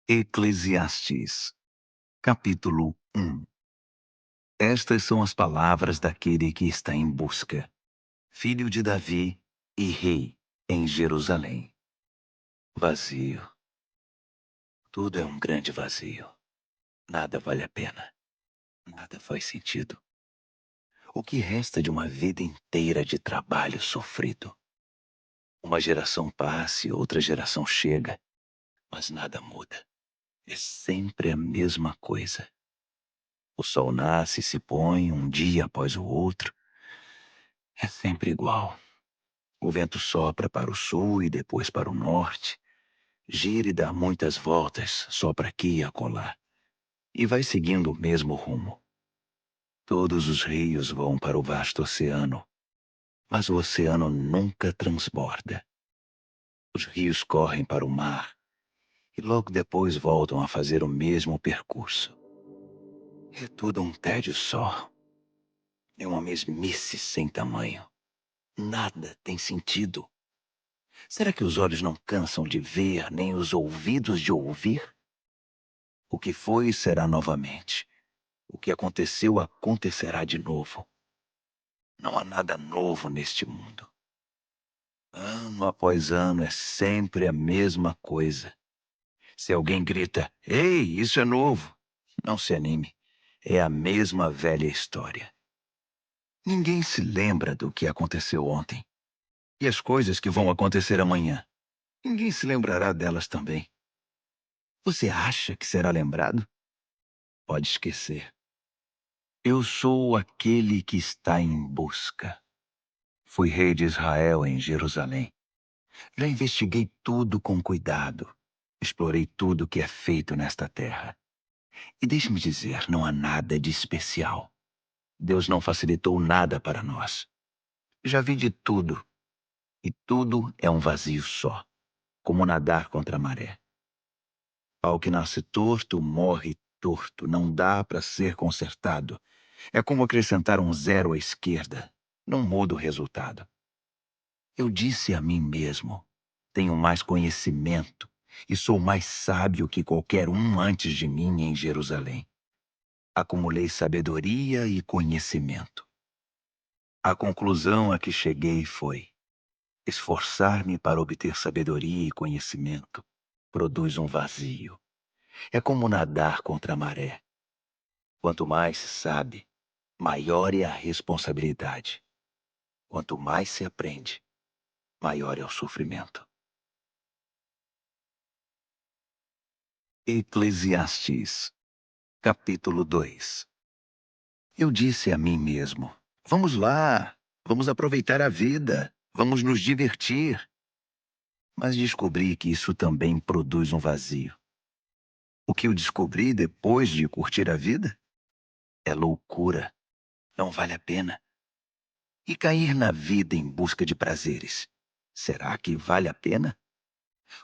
Eclesiastes, capítulo 1. Estas são as palavras daquele que está em busca, filho de Davi e rei em Jerusalém. Vazio. Tudo é um grande vazio. Nada vale a pena. Nada faz sentido. O que resta de uma vida inteira de trabalho sofrido? Uma geração passa e outra geração chega, mas nada muda. É sempre a mesma coisa. O sol nasce e se põe um dia após o outro. É sempre igual. O vento sopra para o sul e depois para o norte. Gira e dá muitas voltas, sopra aqui e acolá. E vai seguindo o mesmo rumo. Todos os rios vão para o vasto oceano, mas o oceano nunca transborda. Os rios correm para o mar e logo depois voltam a fazer o mesmo percurso. É tudo um tédio só. É uma mesmice sem tamanho. Nada tem sentido. Será que os olhos não cansam de ver, nem os ouvidos de ouvir? O que foi será novamente. O que aconteceu acontecerá de novo. Não há nada novo neste mundo. Ano após ano é sempre a mesma coisa. Se alguém grita, "Ei, isso é novo!", não se anime. É a mesma velha história. Ninguém se lembra do que aconteceu ontem. E as coisas que vão acontecer amanhã. Ninguém se lembrará delas também. Você acha que será lembrado? Pode esquecer. Eu sou aquele que está em busca. Fui rei de Israel em Jerusalém. Já investiguei tudo com cuidado. Explorei tudo que é feito nesta terra. E deixe-me dizer, não há nada de especial. Deus não facilitou nada para nós. Já vi de tudo. E tudo é um vazio só, como nadar contra a maré. Ao que nasce torto, morre torto. Não dá para ser consertado. É como acrescentar um zero à esquerda. Não muda o resultado. Eu disse a mim mesmo: tenho mais conhecimento e sou mais sábio que qualquer um antes de mim em Jerusalém. Acumulei sabedoria e conhecimento. A conclusão a que cheguei foi: esforçar-me para obter sabedoria e conhecimento produz um vazio. É como nadar contra a maré. Quanto mais se sabe, maior é a responsabilidade. Quanto mais se aprende, maior é o sofrimento. Eclesiastes, capítulo 2. Eu disse a mim mesmo: vamos lá, vamos aproveitar a vida, vamos nos divertir. Mas descobri que isso também produz um vazio. O que eu descobri depois de curtir a vida? É loucura, não vale a pena. E cair na vida em busca de prazeres, será que vale a pena?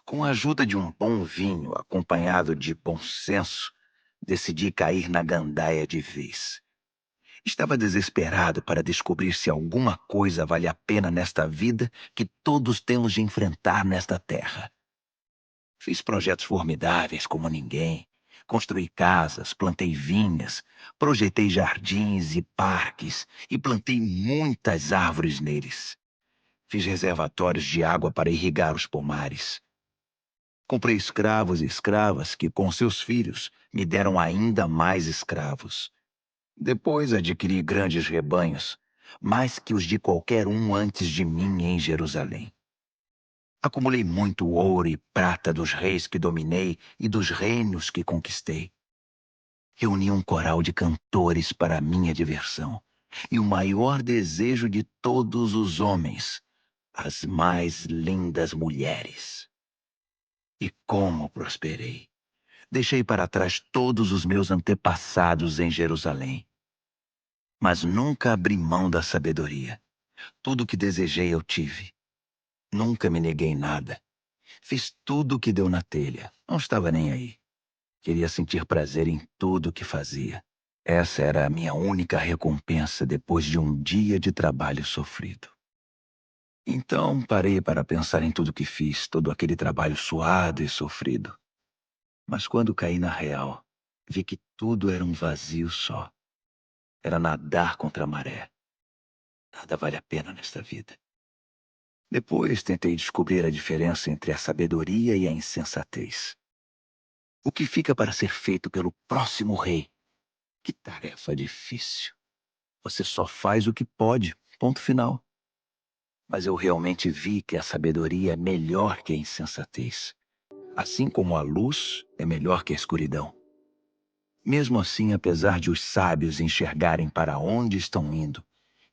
Com a ajuda de um bom vinho acompanhado de bom senso, decidi cair na gandaia de vez. Estava desesperado para descobrir se alguma coisa vale a pena nesta vida que todos temos de enfrentar nesta terra. Fiz projetos formidáveis como ninguém. Construí casas, plantei vinhas, projetei jardins e parques e plantei muitas árvores neles. Fiz reservatórios de água para irrigar os pomares. Comprei escravos e escravas que, com seus filhos, me deram ainda mais escravos. Depois adquiri grandes rebanhos, mais que os de qualquer um antes de mim em Jerusalém. Acumulei muito ouro e prata dos reis que dominei e dos reinos que conquistei. Reuni um coral de cantores para minha diversão e o maior desejo de todos os homens, as mais lindas mulheres. E como prosperei! Deixei para trás todos os meus antepassados em Jerusalém. Mas nunca abri mão da sabedoria. Tudo o que desejei eu tive. Nunca me neguei nada. Fiz tudo o que deu na telha. Não estava nem aí. Queria sentir prazer em tudo o que fazia. Essa era a minha única recompensa depois de um dia de trabalho sofrido. Então parei para pensar em tudo que fiz, todo aquele trabalho suado e sofrido. Mas quando caí na real, vi que tudo era um vazio só. Era nadar contra a maré. Nada vale a pena nesta vida. Depois tentei descobrir a diferença entre a sabedoria e a insensatez. O que fica para ser feito pelo próximo rei? Que tarefa difícil. Você só faz o que pode, ponto final. Mas eu realmente vi que a sabedoria é melhor que a insensatez. Assim como a luz é melhor que a escuridão. Mesmo assim, apesar de os sábios enxergarem para onde estão indo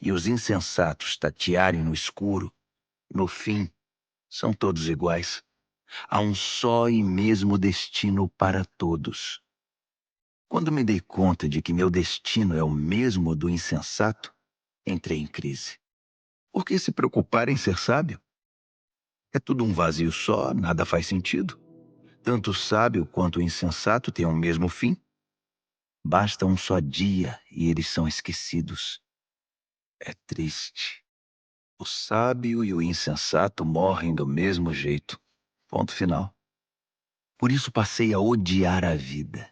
e os insensatos tatearem no escuro, no fim, são todos iguais. Há um só e mesmo destino para todos. Quando me dei conta de que meu destino é o mesmo do insensato, entrei em crise. Por que se preocupar em ser sábio? É tudo um vazio só, nada faz sentido. Tanto o sábio quanto o insensato têm o mesmo fim. Basta um só dia e eles são esquecidos. É triste. O sábio e o insensato morrem do mesmo jeito. Ponto final. Por isso passei a odiar a vida.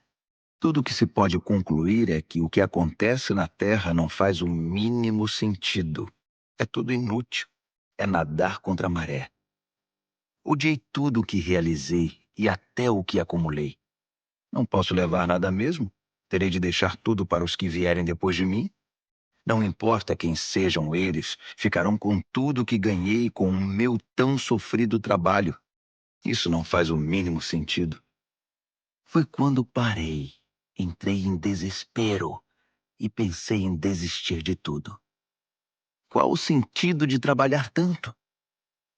Tudo o que se pode concluir é que o que acontece na Terra não faz o mínimo sentido. É tudo inútil. É nadar contra a maré. Odiei tudo o que realizei e até o que acumulei. Não posso levar nada mesmo? Terei de deixar tudo para os que vierem depois de mim? Não importa quem sejam eles, ficarão com tudo que ganhei com o meu tão sofrido trabalho. Isso não faz o mínimo sentido. Foi quando parei, entrei em desespero e pensei em desistir de tudo. Qual o sentido de trabalhar tanto?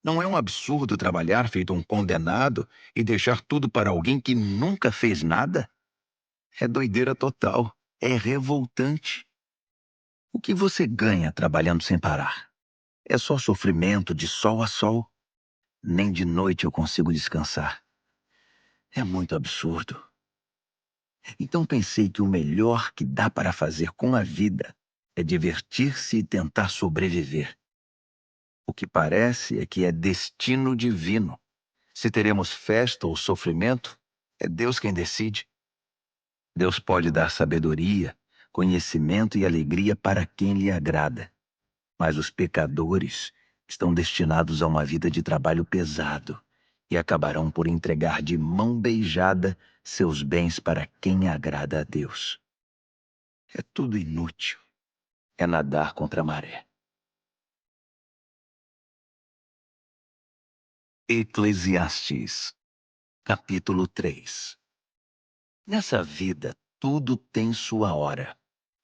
Não é um absurdo trabalhar feito um condenado e deixar tudo para alguém que nunca fez nada? É doideira total. É revoltante. O que você ganha trabalhando sem parar? É só sofrimento de sol a sol. Nem de noite eu consigo descansar. É muito absurdo. Então pensei que o melhor que dá para fazer com a vida é divertir-se e tentar sobreviver. O que parece é que é destino divino. Se teremos festa ou sofrimento, é Deus quem decide. Deus pode dar sabedoria, conhecimento e alegria para quem lhe agrada. Mas os pecadores estão destinados a uma vida de trabalho pesado e acabarão por entregar de mão beijada seus bens para quem agrada a Deus. É tudo inútil. É nadar contra a maré. Eclesiastes, capítulo 3. Nessa vida, tudo tem sua hora.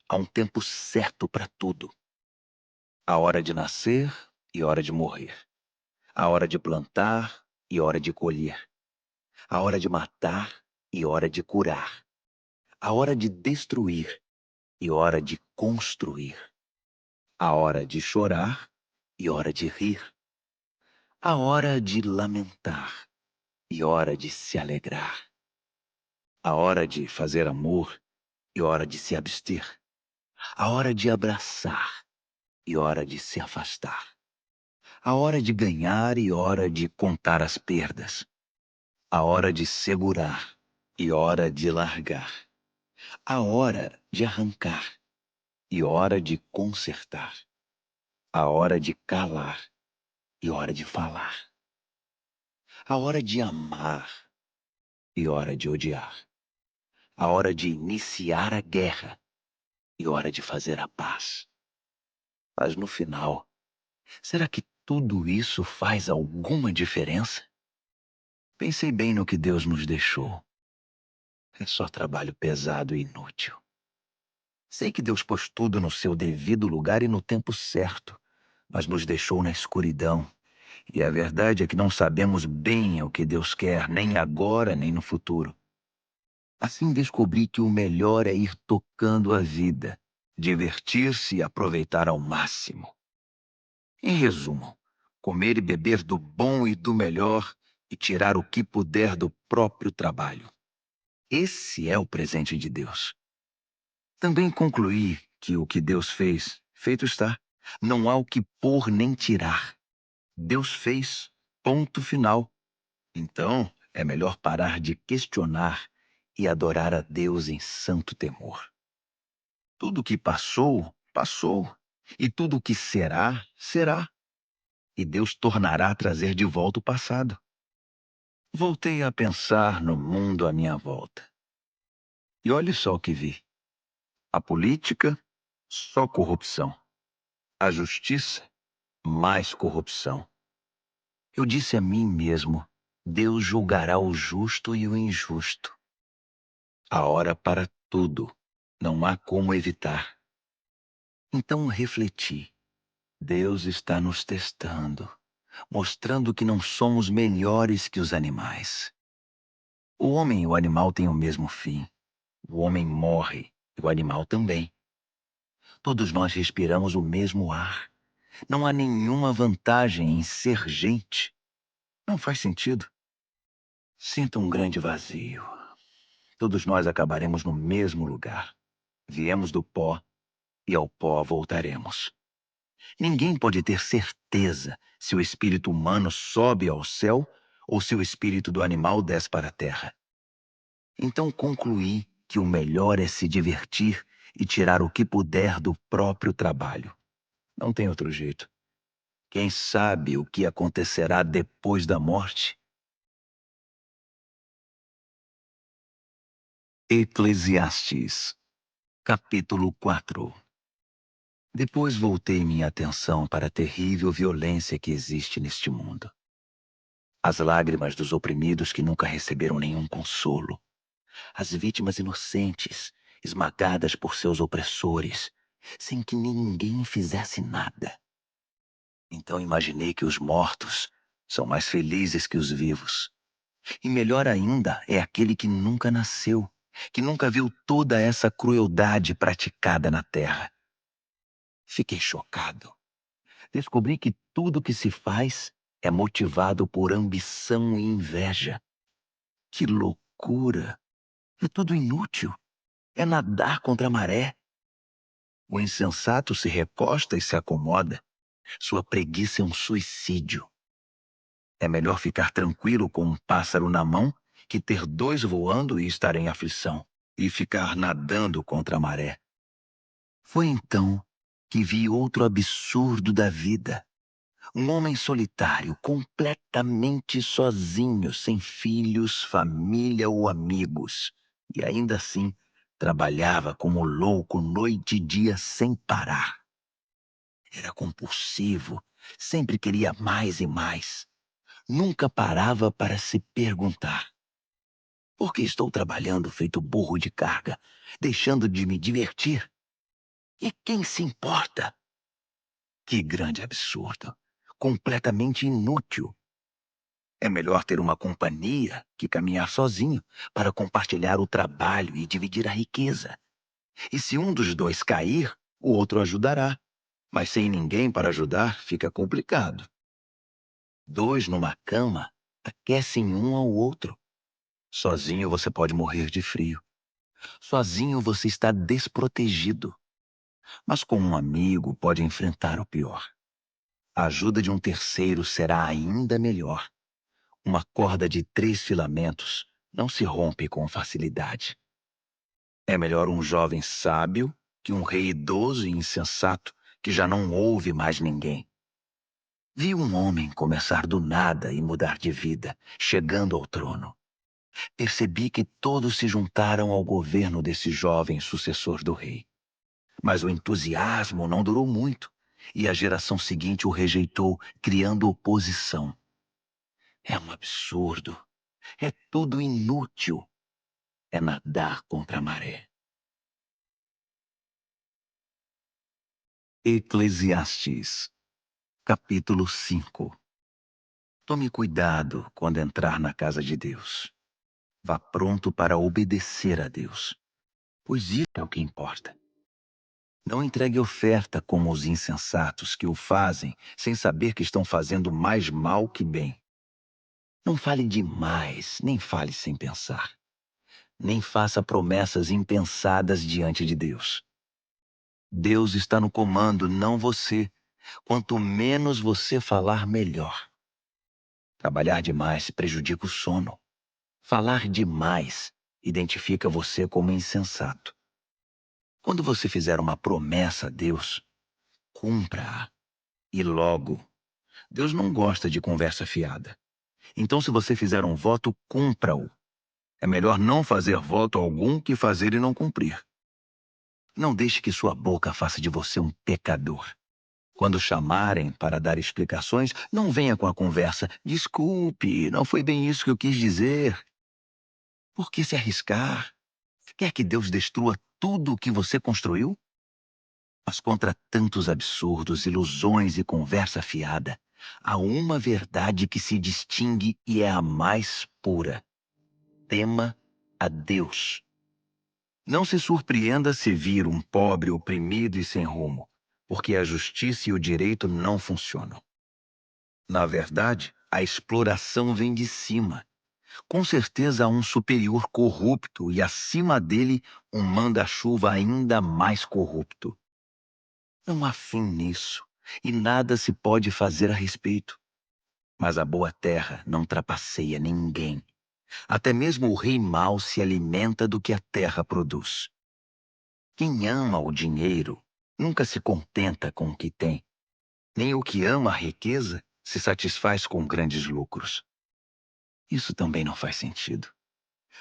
Há um tempo certo para tudo. A hora de nascer e hora de morrer. A hora de plantar e hora de colher. A hora de matar e hora de curar. A hora de destruir e hora de construir. A hora de chorar e hora de rir. A hora de lamentar e hora de se alegrar. A hora de fazer amor e hora de se abster. A hora de abraçar e hora de se afastar. A hora de ganhar e hora de contar as perdas. A hora de segurar e hora de largar. A hora de arrancar e hora de consertar. A hora de calar e hora de falar. A hora de amar e hora de odiar. A hora de iniciar a guerra e hora de fazer a paz. Mas no final, será que tudo isso faz alguma diferença? Pensei bem no que Deus nos deixou. É só trabalho pesado e inútil. Sei que Deus pôs tudo no seu devido lugar e no tempo certo, mas nos deixou na escuridão. E a verdade é que não sabemos bem o que Deus quer, nem agora, nem no futuro. Assim descobri que o melhor é ir tocando a vida, divertir-se e aproveitar ao máximo. Em resumo, comer e beber do bom e do melhor e tirar o que puder do próprio trabalho. Esse é o presente de Deus. Também concluí que o que Deus fez, feito está. Não há o que pôr nem tirar. Deus fez, ponto final. Então, É melhor parar de questionar e adorar a Deus em santo temor. Tudo o que passou, passou. E tudo o que será, será. E Deus tornará a trazer de volta o passado. Voltei a pensar no mundo à minha volta. E olhe só o que vi. A política, só corrupção. A justiça, mais corrupção. Eu disse a mim mesmo: Deus julgará o justo e o injusto. Há hora para tudo. Não há como evitar. Então refleti. Deus está nos testando, mostrando que não somos melhores que os animais. O homem e o animal têm o mesmo fim. O homem morre e o animal também. Todos nós respiramos o mesmo ar. Não há nenhuma vantagem em ser gente. Não faz sentido. Sinto um grande vazio. Todos nós acabaremos no mesmo lugar. Viemos do pó e ao pó voltaremos. Ninguém pode ter certeza se o espírito humano sobe ao céu ou se o espírito do animal desce para a terra. Então concluí que o melhor é se divertir e tirar o que puder do próprio trabalho. Não tem outro jeito. Quem sabe o que acontecerá depois da morte? Eclesiastes, capítulo 4. Depois voltei minha atenção para a terrível violência que existe neste mundo. As lágrimas dos oprimidos que nunca receberam nenhum consolo. As vítimas inocentes, esmagadas por seus opressores, sem que ninguém fizesse nada. Então imaginei que os mortos são mais felizes que os vivos. E melhor ainda é aquele que nunca nasceu, que nunca viu toda essa crueldade praticada na terra. Fiquei chocado. Descobri que tudo que se faz é motivado por ambição e inveja. Que loucura! É tudo inútil. É nadar contra a maré. O insensato se recosta e se acomoda. Sua preguiça é um suicídio. É melhor ficar tranquilo com um pássaro na mão que ter dois voando e estar em aflição, e ficar nadando contra a maré. Foi então que vi outro absurdo da vida. Um homem solitário, completamente sozinho, sem filhos, família ou amigos. E ainda assim, trabalhava como louco noite e dia sem parar. Era compulsivo, sempre queria mais e mais. Nunca parava para se perguntar: por que estou trabalhando feito burro de carga, deixando de me divertir? E quem se importa? Que grande absurdo! Completamente inútil. É melhor ter uma companhia que caminhar sozinho para compartilhar o trabalho e dividir a riqueza. E se um dos dois cair, o outro ajudará. Mas sem ninguém para ajudar, fica complicado. Dois numa cama aquecem um ao outro. Sozinho você pode morrer de frio. Sozinho você está desprotegido. Mas com um amigo pode enfrentar o pior. A ajuda de um terceiro será ainda melhor. Uma corda de 3 filamentos não se rompe com facilidade. É melhor um jovem sábio que um rei idoso e insensato que já não ouve mais ninguém. Vi um homem começar do nada e mudar de vida, chegando ao trono. Percebi que todos se juntaram ao governo desse jovem sucessor do rei. Mas o entusiasmo não durou muito, e a geração seguinte o rejeitou, criando oposição. É um absurdo. É tudo inútil. É nadar contra a maré. Eclesiastes, capítulo 5. Tome cuidado quando entrar na casa de Deus. Vá pronto para obedecer a Deus, pois isso é o que importa. Não entregue oferta como os insensatos que o fazem sem saber que estão fazendo mais mal que bem. Não fale demais, nem fale sem pensar. Nem faça promessas impensadas diante de Deus. Deus está no comando, não você. Quanto menos você falar, melhor. Trabalhar demais prejudica o sono. Falar demais identifica você como insensato. Quando você fizer uma promessa a Deus, cumpra-a. E logo. Deus não gosta de conversa fiada. Então, se você fizer um voto, cumpra-o. É melhor não fazer voto algum que fazer e não cumprir. Não deixe que sua boca faça de você um pecador. Quando chamarem para dar explicações, não venha com a conversa. Desculpe, não foi bem isso que eu quis dizer. Por que se arriscar? Quer que Deus destrua tudo o que você construiu? Mas contra tantos absurdos, ilusões e conversa fiada, há uma verdade que se distingue e é a mais pura. Tema a Deus. Não se surpreenda se vir um pobre oprimido e sem rumo, porque a justiça e o direito não funcionam. Na verdade, a exploração vem de cima. Com certeza há um superior corrupto e acima dele um manda-chuva ainda mais corrupto. Não há fim nisso, e nada se pode fazer a respeito. Mas a boa terra não trapaceia ninguém. Até mesmo o rei mau se alimenta do que a terra produz. Quem ama o dinheiro nunca se contenta com o que tem. Nem o que ama a riqueza se satisfaz com grandes lucros. Isso também não faz sentido.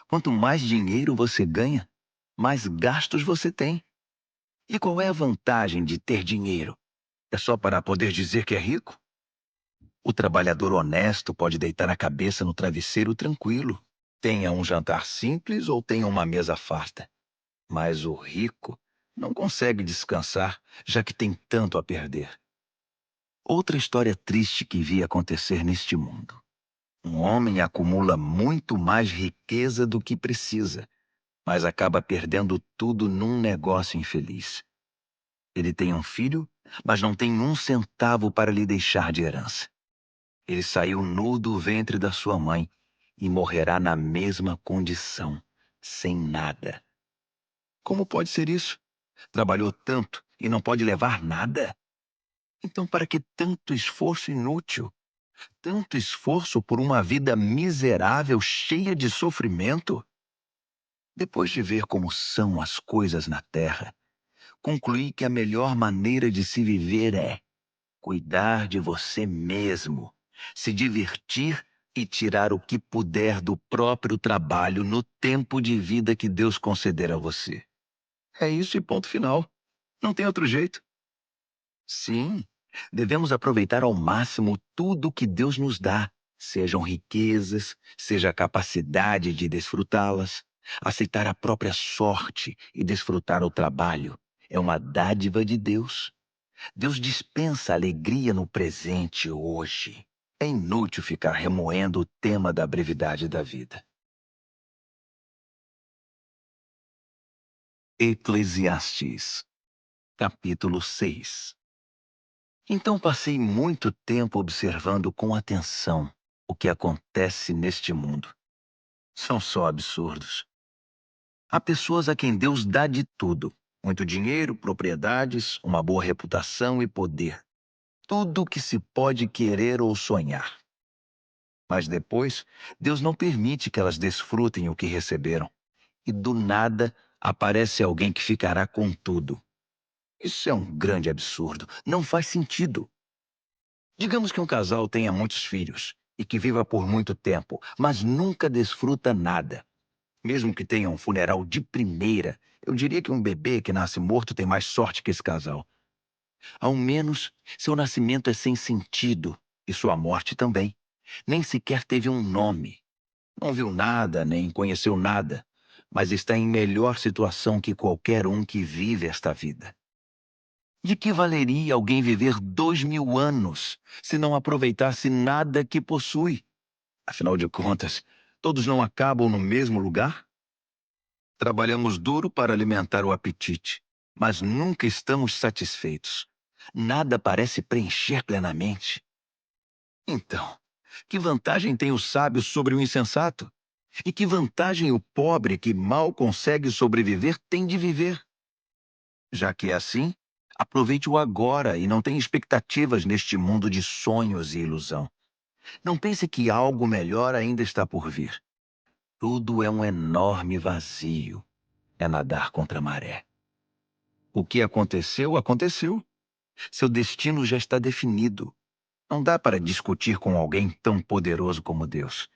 Quanto mais dinheiro você ganha, mais gastos você tem. E qual é a vantagem de ter dinheiro? É só para poder dizer que é rico? O trabalhador honesto pode deitar a cabeça no travesseiro tranquilo. Tenha um jantar simples ou tenha uma mesa farta. Mas o rico não consegue descansar, já que tem tanto a perder. Outra história triste que vi acontecer neste mundo. Um homem acumula muito mais riqueza do que precisa, mas acaba perdendo tudo num negócio infeliz. Ele tem um filho, mas não tem um centavo para lhe deixar de herança. Ele saiu nu do ventre da sua mãe e morrerá na mesma condição, sem nada. Como pode ser isso? Trabalhou tanto e não pode levar nada? Então, para que tanto esforço inútil? Tanto esforço por uma vida miserável, cheia de sofrimento? Depois de ver como são as coisas na Terra, concluí que a melhor maneira de se viver é cuidar de você mesmo, se divertir e tirar o que puder do próprio trabalho no tempo de vida que Deus conceder a você. É isso e ponto final. Não tem outro jeito. Sim, devemos aproveitar ao máximo tudo que Deus nos dá, sejam riquezas, seja a capacidade de desfrutá-las. Aceitar a própria sorte e desfrutar o trabalho é uma dádiva de Deus. Deus dispensa alegria no presente hoje. É inútil ficar remoendo o tema da brevidade da vida. Eclesiastes, capítulo 6. Então passei muito tempo observando com atenção o que acontece neste mundo. São só absurdos. Há pessoas a quem Deus dá de tudo: muito dinheiro, propriedades, uma boa reputação e poder. Tudo o que se pode querer ou sonhar. Mas depois, Deus não permite que elas desfrutem o que receberam. E do nada aparece alguém que ficará com tudo. Isso é um grande absurdo. Não faz sentido. Digamos que um casal tenha muitos filhos e que viva por muito tempo, mas nunca desfruta nada. Mesmo que tenha um funeral de primeira, eu diria que um bebê que nasce morto tem mais sorte que esse casal. Ao menos, seu nascimento é sem sentido e sua morte também. Nem sequer teve um nome. Não viu nada, nem conheceu nada, mas está em melhor situação que qualquer um que vive esta vida. De que valeria alguém viver 2000 anos se não aproveitasse nada que possui? Afinal de contas, todos não acabam no mesmo lugar? Trabalhamos duro para alimentar o apetite, mas nunca estamos satisfeitos. Nada parece preencher plenamente. Então, que vantagem tem o sábio sobre o insensato? E que vantagem o pobre que mal consegue sobreviver tem de viver? Já que é assim, aproveite o agora e não tenha expectativas neste mundo de sonhos e ilusão. Não pense que algo melhor ainda está por vir. Tudo é um enorme vazio. É nadar contra a maré. O que aconteceu, aconteceu. Seu destino já está definido. Não dá para discutir com alguém tão poderoso como Deus.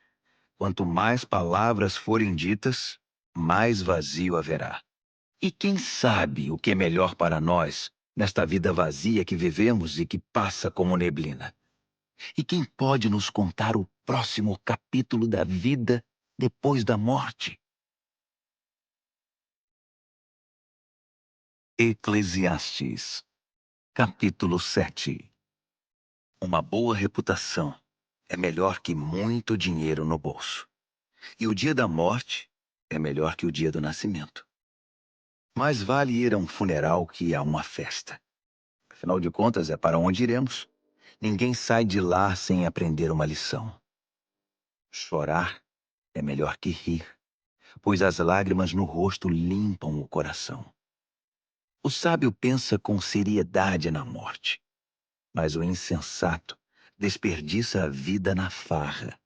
Quanto mais palavras forem ditas, mais vazio haverá. E quem sabe o que é melhor para nós nesta vida vazia que vivemos e que passa como neblina? E quem pode nos contar o próximo capítulo da vida depois da morte? Eclesiastes, capítulo 7. Uma boa reputação é melhor que muito dinheiro no bolso. E o dia da morte é melhor que o dia do nascimento. Mais vale ir a um funeral que a uma festa. Afinal de contas, é para onde iremos. Ninguém sai de lá sem aprender uma lição. Chorar é melhor que rir, pois as lágrimas no rosto limpam o coração. O sábio pensa com seriedade na morte, mas o insensato desperdiça a vida na farra.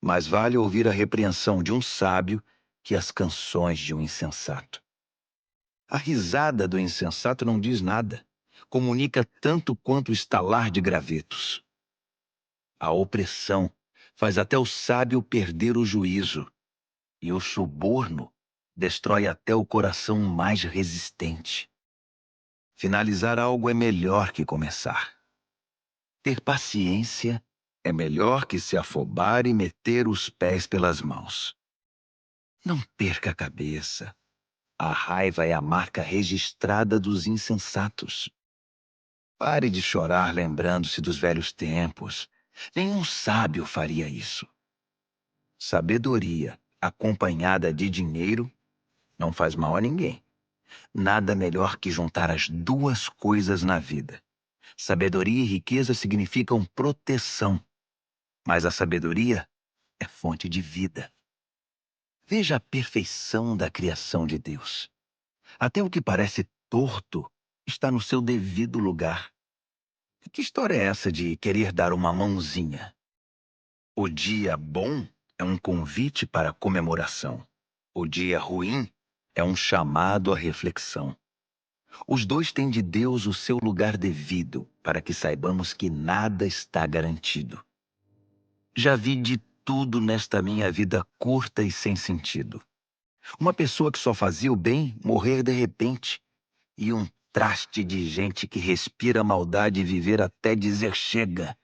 Mais vale ouvir a repreensão de um sábio que as canções de um insensato. A risada do insensato não diz nada, comunica tanto quanto o estalar de gravetos. A opressão faz até o sábio perder o juízo, e o suborno destrói até o coração mais resistente. Finalizar algo é melhor que começar. Ter paciência é melhor que se afobar e meter os pés pelas mãos. Não perca a cabeça. A raiva é a marca registrada dos insensatos. Pare de chorar lembrando-se dos velhos tempos. Nenhum sábio faria isso. Sabedoria acompanhada de dinheiro não faz mal a ninguém. Nada melhor que juntar as duas coisas na vida. Sabedoria e riqueza significam proteção, mas a sabedoria é fonte de vida. Veja a perfeição da criação de Deus. Até o que parece torto está no seu devido lugar. Que história é essa de querer dar uma mãozinha? O dia bom é um convite para comemoração. O dia ruim é um chamado à reflexão. Os dois têm de Deus o seu lugar devido, para que saibamos que nada está garantido. Já vi de tudo nesta minha vida curta e sem sentido. Uma pessoa que só fazia o bem morrer de repente, e um traste de gente que respira maldade e viver até dizer chega.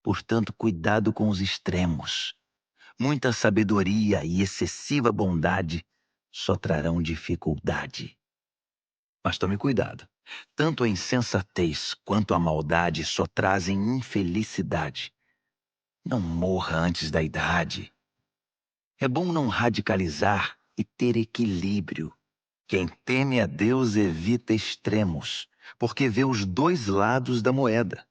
Portanto, cuidado com os extremos. Muita sabedoria e excessiva bondade só trarão dificuldade. Mas tome cuidado. Tanto a insensatez quanto a maldade só trazem infelicidade. Não morra antes da idade. É bom não radicalizar e ter equilíbrio. Quem teme a Deus evita extremos, porque vê os dois lados da moeda.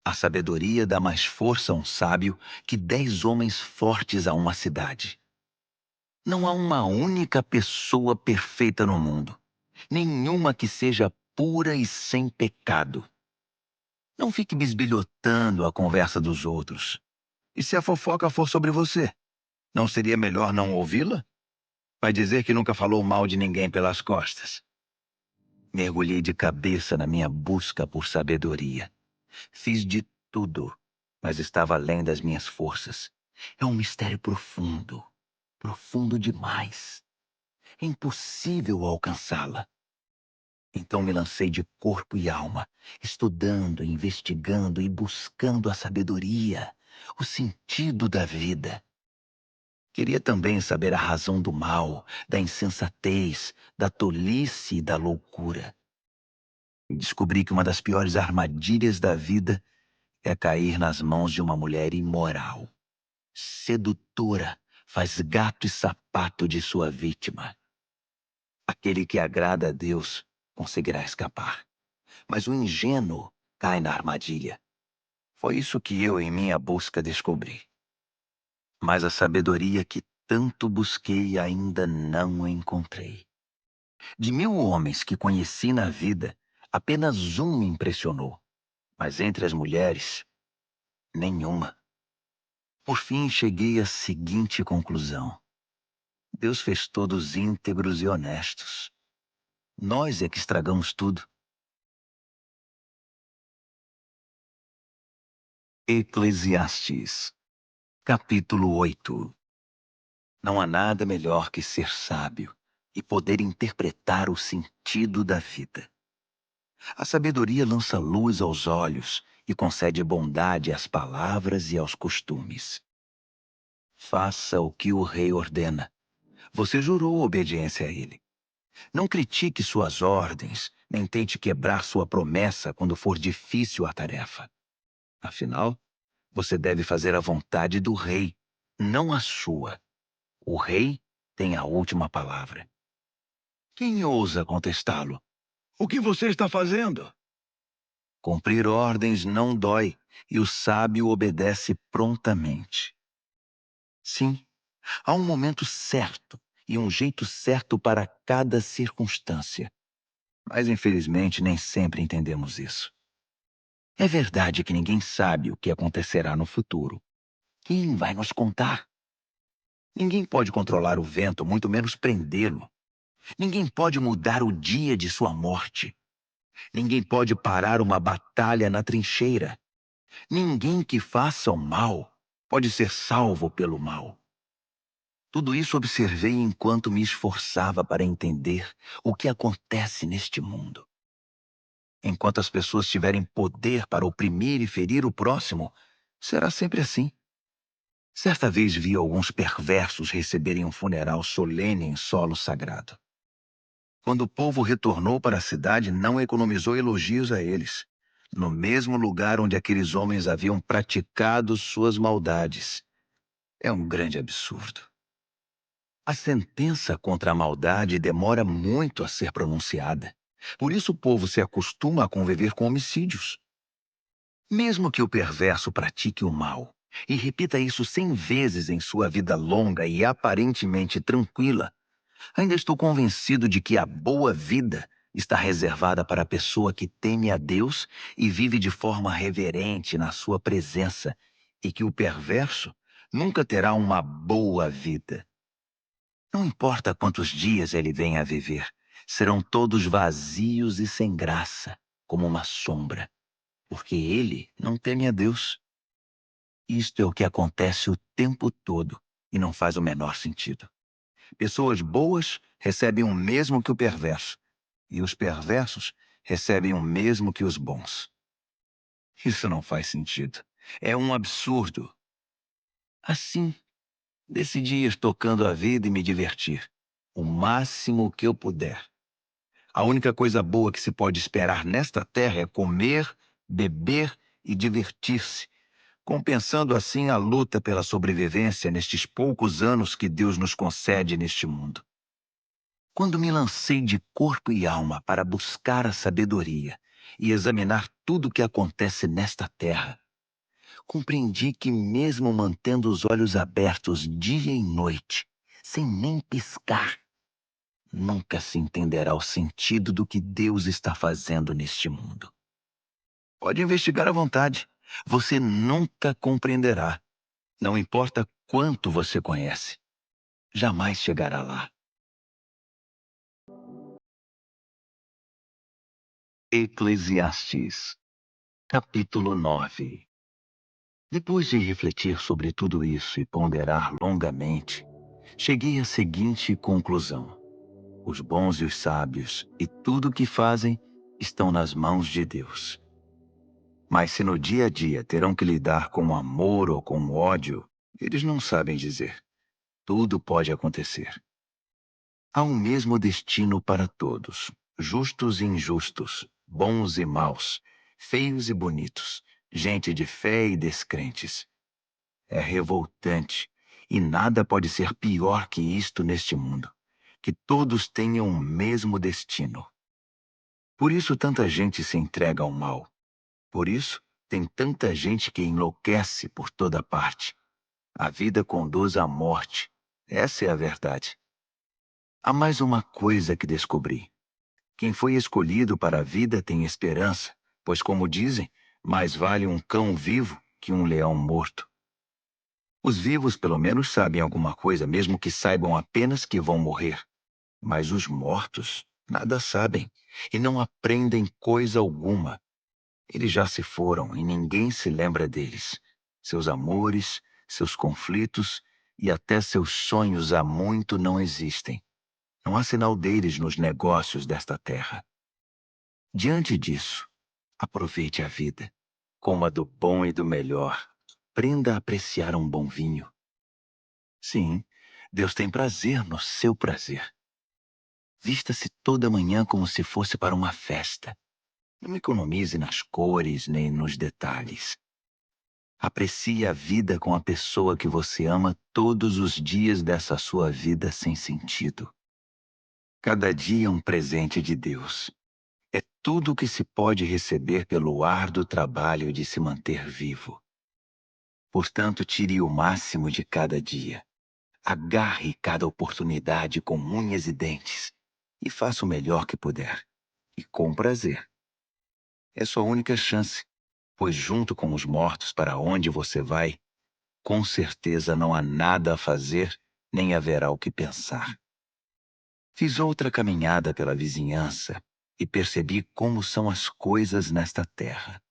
A sabedoria dá mais força a um sábio que 10 homens fortes a uma cidade. Não há uma única pessoa perfeita no mundo, nenhuma que seja pura e sem pecado. Não fique bisbilhotando a conversa dos outros. E se a fofoca for sobre você, não seria melhor não ouvi-la? Vai dizer que nunca falou mal de ninguém pelas costas. Mergulhei de cabeça na minha busca por sabedoria. Fiz de tudo, mas estava além das minhas forças. É um mistério profundo, profundo demais. É impossível alcançá-la. Então me lancei de corpo e alma, estudando, investigando e buscando a sabedoria, o sentido da vida. Queria também saber a razão do mal, da insensatez, da tolice e da loucura. Descobri que uma das piores armadilhas da vida é cair nas mãos de uma mulher imoral. Sedutora, faz gato e sapato de sua vítima. Aquele que agrada a Deus conseguirá escapar, mas o ingênuo cai na armadilha. Foi isso que eu, em minha busca, descobri. Mas a sabedoria que tanto busquei ainda não encontrei. De 1000 homens que conheci na vida, apenas um me impressionou. Mas entre as mulheres, nenhuma. Por fim, cheguei à seguinte conclusão: Deus fez todos íntegros e honestos. Nós é que estragamos tudo. Eclesiastes, capítulo 8. Não há nada melhor que ser sábio e poder interpretar o sentido da vida. A sabedoria lança luz aos olhos e concede bondade às palavras e aos costumes. Faça o que o rei ordena. Você jurou obediência a ele. Não critique suas ordens, nem tente quebrar sua promessa quando for difícil a tarefa. Afinal, você deve fazer a vontade do rei, não a sua. O rei tem a última palavra. Quem ousa contestá-lo? O que você está fazendo? Cumprir ordens não dói, e o sábio obedece prontamente. Sim, há um momento certo e um jeito certo para cada circunstância. Mas infelizmente nem sempre entendemos isso. É verdade que ninguém sabe o que acontecerá no futuro. Quem vai nos contar? Ninguém pode controlar o vento, muito menos prendê-lo. Ninguém pode mudar o dia de sua morte. Ninguém pode parar uma batalha na trincheira. Ninguém que faça o mal pode ser salvo pelo mal. Tudo isso observei enquanto me esforçava para entender o que acontece neste mundo. Enquanto as pessoas tiverem poder para oprimir e ferir o próximo, será sempre assim. Certa vez vi alguns perversos receberem um funeral solene em solo sagrado. Quando o povo retornou para a cidade, não economizou elogios a eles, no mesmo lugar onde aqueles homens haviam praticado suas maldades. É um grande absurdo. A sentença contra a maldade demora muito a ser pronunciada. Por isso o povo se acostuma a conviver com homicídios. Mesmo que o perverso pratique o mal e repita isso 100 vezes em sua vida longa e aparentemente tranquila, ainda estou convencido de que a boa vida está reservada para a pessoa que teme a Deus e vive de forma reverente na sua presença, e que o perverso nunca terá uma boa vida. Não importa quantos dias ele venha a viver, serão todos vazios e sem graça, como uma sombra, porque ele não teme a Deus. Isto é o que acontece o tempo todo e não faz o menor sentido. Pessoas boas recebem o mesmo que o perverso, e os perversos recebem o mesmo que os bons. Isso não faz sentido. É um absurdo. Assim, decidi ir tocando a vida e me divertir, o máximo que eu puder. A única coisa boa que se pode esperar nesta terra é comer, beber e divertir-se, compensando assim a luta pela sobrevivência nestes poucos anos que Deus nos concede neste mundo. Quando me lancei de corpo e alma para buscar a sabedoria e examinar tudo o que acontece nesta terra, compreendi que, mesmo mantendo os olhos abertos dia e noite, sem nem piscar, nunca se entenderá o sentido do que Deus está fazendo neste mundo. Pode investigar à vontade. Você nunca compreenderá. Não importa quanto você conhece. Jamais chegará lá. Eclesiastes, capítulo 9. Depois de refletir sobre tudo isso e ponderar longamente, cheguei à seguinte conclusão: os bons e os sábios e tudo o que fazem estão nas mãos de Deus. Mas se no dia a dia terão que lidar com amor ou com ódio, eles não sabem dizer. Tudo pode acontecer. Há um mesmo destino para todos, justos e injustos, bons e maus, feios e bonitos, gente de fé e descrentes. É revoltante, e nada pode ser pior que isto neste mundo, que todos tenham o mesmo destino. Por isso tanta gente se entrega ao mal. Por isso tem tanta gente que enlouquece por toda parte. A vida conduz à morte. Essa é a verdade. Há mais uma coisa que descobri. Quem foi escolhido para a vida tem esperança, pois, como dizem, mais vale um cão vivo que um leão morto. Os vivos pelo menos sabem alguma coisa, mesmo que saibam apenas que vão morrer. Mas os mortos nada sabem e não aprendem coisa alguma. Eles já se foram e ninguém se lembra deles. Seus amores, seus conflitos e até seus sonhos há muito não existem. Não há sinal deles nos negócios desta terra. Diante disso, aproveite a vida. Coma do bom e do melhor. Aprenda a apreciar um bom vinho. Sim, Deus tem prazer no seu prazer. Vista-se toda manhã como se fosse para uma festa. Não economize nas cores nem nos detalhes. Aprecie a vida com a pessoa que você ama todos os dias dessa sua vida sem sentido. Cada dia é um presente de Deus. É tudo o que se pode receber pelo árduo trabalho de se manter vivo. Portanto, tire o máximo de cada dia. Agarre cada oportunidade com unhas e dentes e faça o melhor que puder. E com prazer. É sua única chance, pois junto com os mortos para onde você vai, com certeza não há nada a fazer, nem haverá o que pensar. Fiz outra caminhada pela vizinhança e percebi como são as coisas nesta terra.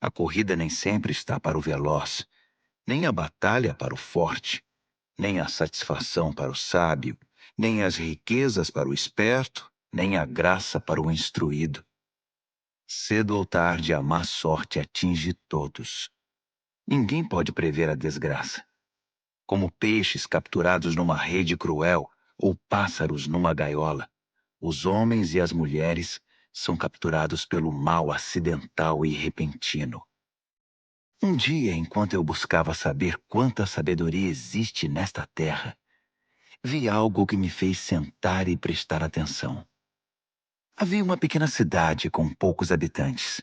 A corrida nem sempre está para o veloz, nem a batalha para o forte, nem a satisfação para o sábio, nem as riquezas para o esperto, nem a graça para o instruído. Cedo ou tarde a má sorte atinge todos. Ninguém pode prever a desgraça. Como peixes capturados numa rede cruel ou pássaros numa gaiola, os homens e as mulheres são capturados pelo mal acidental e repentino. Um dia, enquanto eu buscava saber quanta sabedoria existe nesta terra, vi algo que me fez sentar e prestar atenção. Havia uma pequena cidade com poucos habitantes.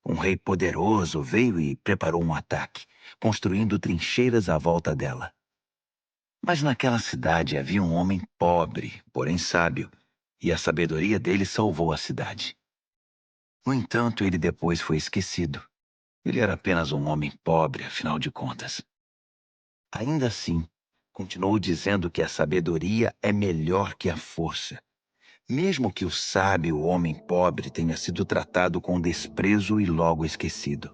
Um rei poderoso veio e preparou um ataque, construindo trincheiras à volta dela. Mas naquela cidade havia um homem pobre, porém sábio, e a sabedoria dele salvou a cidade. No entanto, ele depois foi esquecido. Ele era apenas um homem pobre, afinal de contas. Ainda assim, continuou dizendo que a sabedoria é melhor que a força. Mesmo que o sábio homem pobre tenha sido tratado com desprezo e logo esquecido.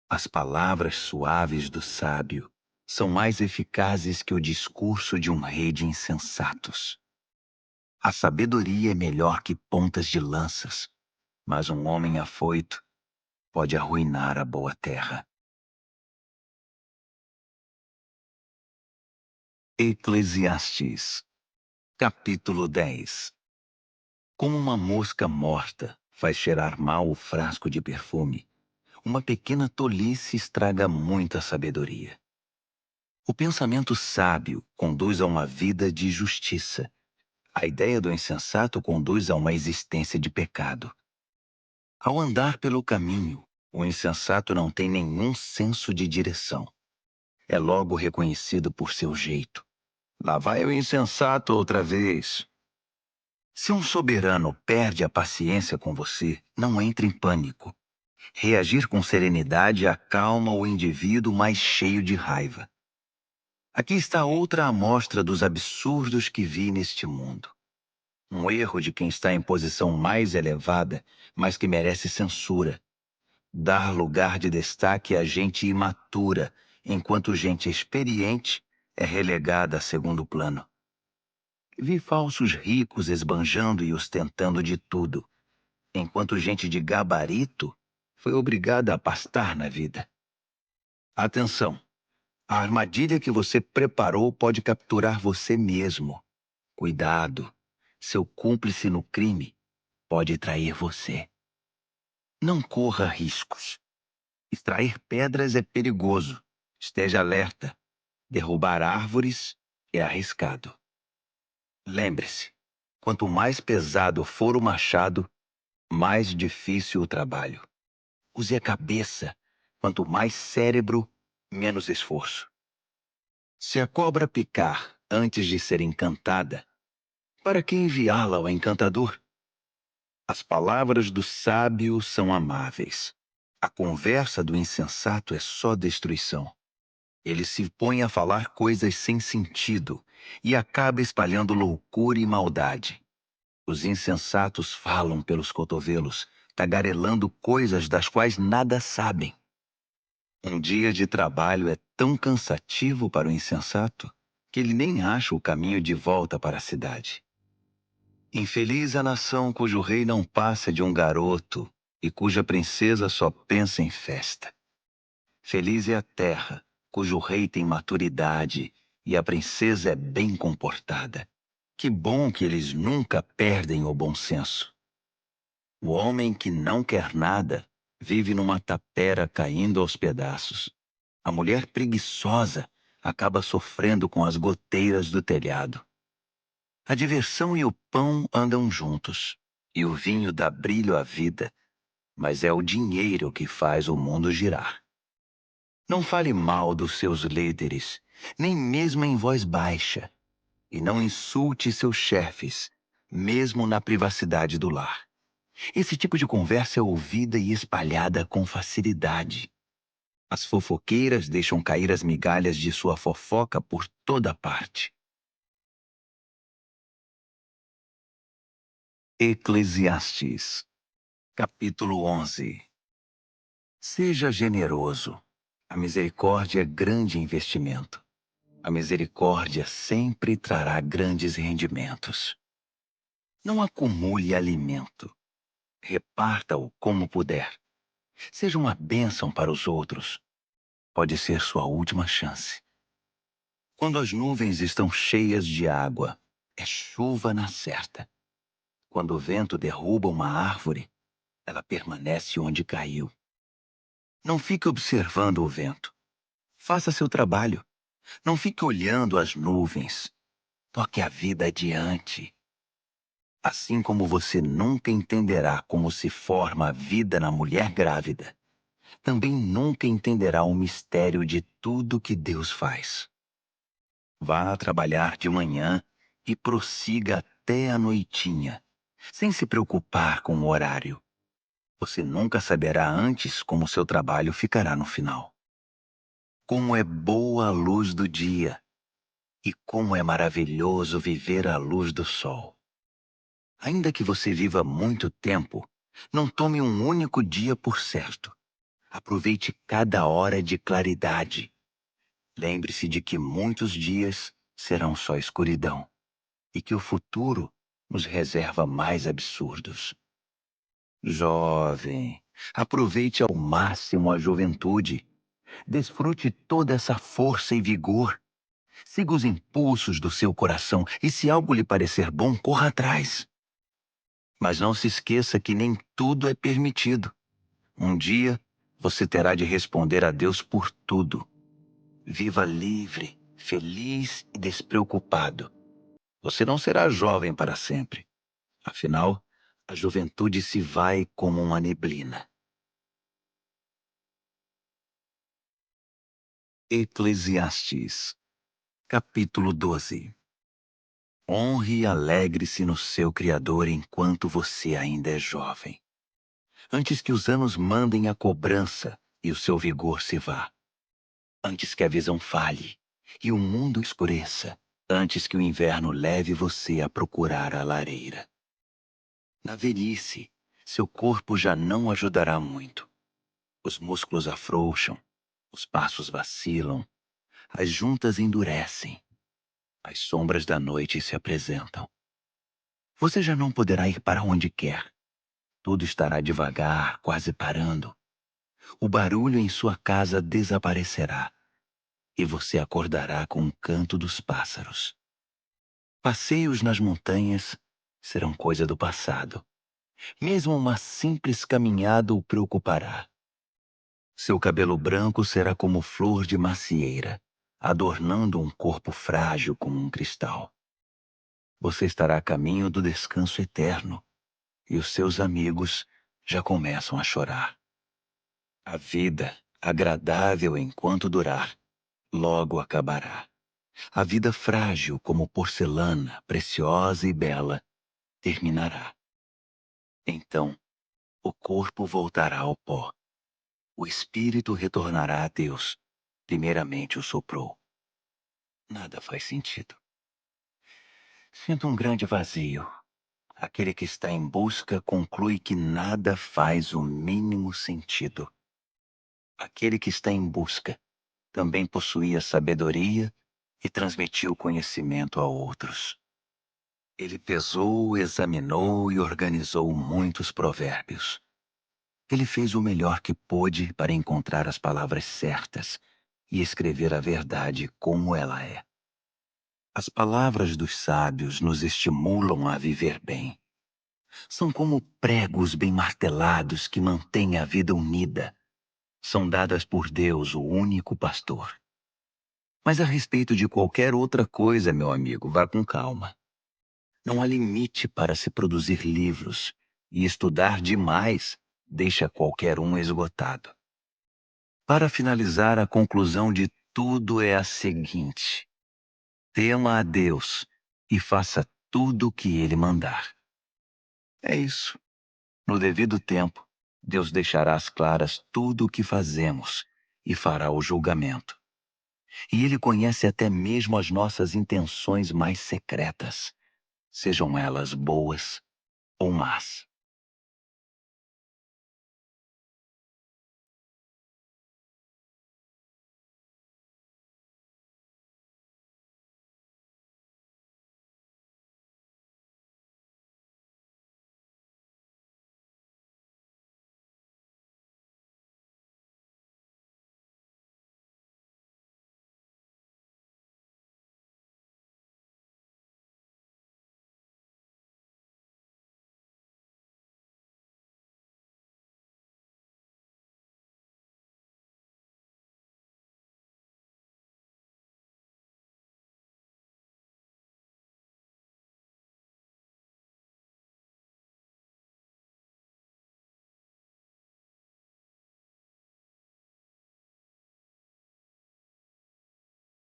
As palavras suaves do sábio são mais eficazes que o discurso de um rei de insensatos. A sabedoria é melhor que pontas de lanças, mas um homem afoito pode arruinar a boa terra. Eclesiastes, capítulo 10. Como uma mosca morta faz cheirar mal o frasco de perfume, uma pequena tolice estraga muita sabedoria. O pensamento sábio conduz a uma vida de justiça. A ideia do insensato conduz a uma existência de pecado. Ao andar pelo caminho, o insensato não tem nenhum senso de direção. É logo reconhecido por seu jeito. Lá vai o insensato outra vez. Se um soberano perde a paciência com você, não entre em pânico. Reagir com serenidade acalma o indivíduo mais cheio de raiva. Aqui está outra amostra dos absurdos que vi neste mundo. Um erro de quem está em posição mais elevada, mas que merece censura. Dar lugar de destaque a gente imatura, enquanto gente experiente é relegada a segundo plano. Vi falsos ricos esbanjando e ostentando de tudo, enquanto gente de gabarito foi obrigada a pastar na vida. Atenção! A armadilha que você preparou pode capturar você mesmo. Cuidado! Seu cúmplice no crime pode trair você. Não corra riscos. Extrair pedras é perigoso. Esteja alerta. Derrubar árvores é arriscado. Lembre-se, quanto mais pesado for o machado, mais difícil o trabalho. Use a cabeça. Quanto mais cérebro, menos esforço. Se a cobra picar antes de ser encantada, para que enviá-la ao encantador? As palavras do sábio são amáveis. A conversa do insensato é só destruição. Ele se põe a falar coisas sem sentido e acaba espalhando loucura e maldade. Os insensatos falam pelos cotovelos, tagarelando coisas das quais nada sabem. Um dia de trabalho é tão cansativo para o insensato que ele nem acha o caminho de volta para a cidade. Infeliz a nação cujo rei não passa de um garoto e cuja princesa só pensa em festa. Feliz é a terra cujo rei tem maturidade e a princesa é bem comportada. Que bom que eles nunca perdem o bom senso. O homem que não quer nada vive numa tapera caindo aos pedaços. A mulher preguiçosa acaba sofrendo com as goteiras do telhado. A diversão e o pão andam juntos, e o vinho dá brilho à vida, mas é o dinheiro que faz o mundo girar. Não fale mal dos seus líderes, nem mesmo em voz baixa, e não insulte seus chefes, mesmo na privacidade do lar. Esse tipo de conversa é ouvida e espalhada com facilidade. As fofoqueiras deixam cair as migalhas de sua fofoca por toda parte. Eclesiastes, capítulo 11. Seja generoso. A misericórdia é grande investimento. A misericórdia sempre trará grandes rendimentos. Não acumule alimento. Reparta-o como puder. Seja uma bênção para os outros. Pode ser sua última chance. Quando as nuvens estão cheias de água, é chuva na certa. Quando o vento derruba uma árvore, ela permanece onde caiu. Não fique observando o vento. Faça seu trabalho. Não fique olhando as nuvens. Toque a vida adiante. Assim como você nunca entenderá como se forma a vida na mulher grávida, também nunca entenderá o mistério de tudo que Deus faz. Vá trabalhar de manhã e prossiga até a noitinha, sem se preocupar com o horário. Você nunca saberá antes como seu trabalho ficará no final. Como é boa a luz do dia, e como é maravilhoso viver à luz do sol. Ainda que você viva muito tempo, não tome um único dia por certo. Aproveite cada hora de claridade. Lembre-se de que muitos dias serão só escuridão e que o futuro nos reserva mais absurdos. Jovem, aproveite ao máximo a juventude. Desfrute toda essa força e vigor. Siga os impulsos do seu coração e, se algo lhe parecer bom, corra atrás. Mas não se esqueça que nem tudo é permitido. Um dia, você terá de responder a Deus por tudo. Viva livre, feliz e despreocupado. Você não será jovem para sempre. Afinal, a juventude se vai como uma neblina. Eclesiastes, capítulo 12. Honre e alegre-se no seu Criador enquanto você ainda é jovem, antes que os anos mandem a cobrança e o seu vigor se vá, antes que a visão falhe e o mundo escureça, antes que o inverno leve você a procurar a lareira. Na velhice, seu corpo já não ajudará muito. Os músculos afrouxam, os passos vacilam, as juntas endurecem, as sombras da noite se apresentam. Você já não poderá ir para onde quer. Tudo estará devagar, quase parando. O barulho em sua casa desaparecerá e você acordará com o canto dos pássaros. Passeios nas montanhas serão coisa do passado. Mesmo uma simples caminhada o preocupará. Seu cabelo branco será como flor de macieira, adornando um corpo frágil como um cristal. Você estará a caminho do descanso eterno, e os seus amigos já começam a chorar. A vida, agradável enquanto durar, logo acabará. A vida frágil como porcelana, preciosa e bela, terminará. Então, o corpo voltará ao pó. O espírito retornará a Deus. Primeiramente o soprou. Nada faz sentido. Sinto um grande vazio. Aquele que está em busca conclui que nada faz o mínimo sentido. Aquele que está em busca também possuía sabedoria e transmitiu conhecimento a outros. Ele pesou, examinou e organizou muitos provérbios. Ele fez o melhor que pôde para encontrar as palavras certas e escrever a verdade como ela é. As palavras dos sábios nos estimulam a viver bem. São como pregos bem martelados que mantêm a vida unida. São dadas por Deus, o único pastor. Mas a respeito de qualquer outra coisa, meu amigo, vá com calma. Não há limite para se produzir livros, e estudar demais deixa qualquer um esgotado. Para finalizar, a conclusão de tudo é a seguinte: tema a Deus e faça tudo o que Ele mandar. É isso. No devido tempo, Deus deixará às claras tudo o que fazemos e fará o julgamento. E Ele conhece até mesmo as nossas intenções mais secretas, sejam elas boas ou más.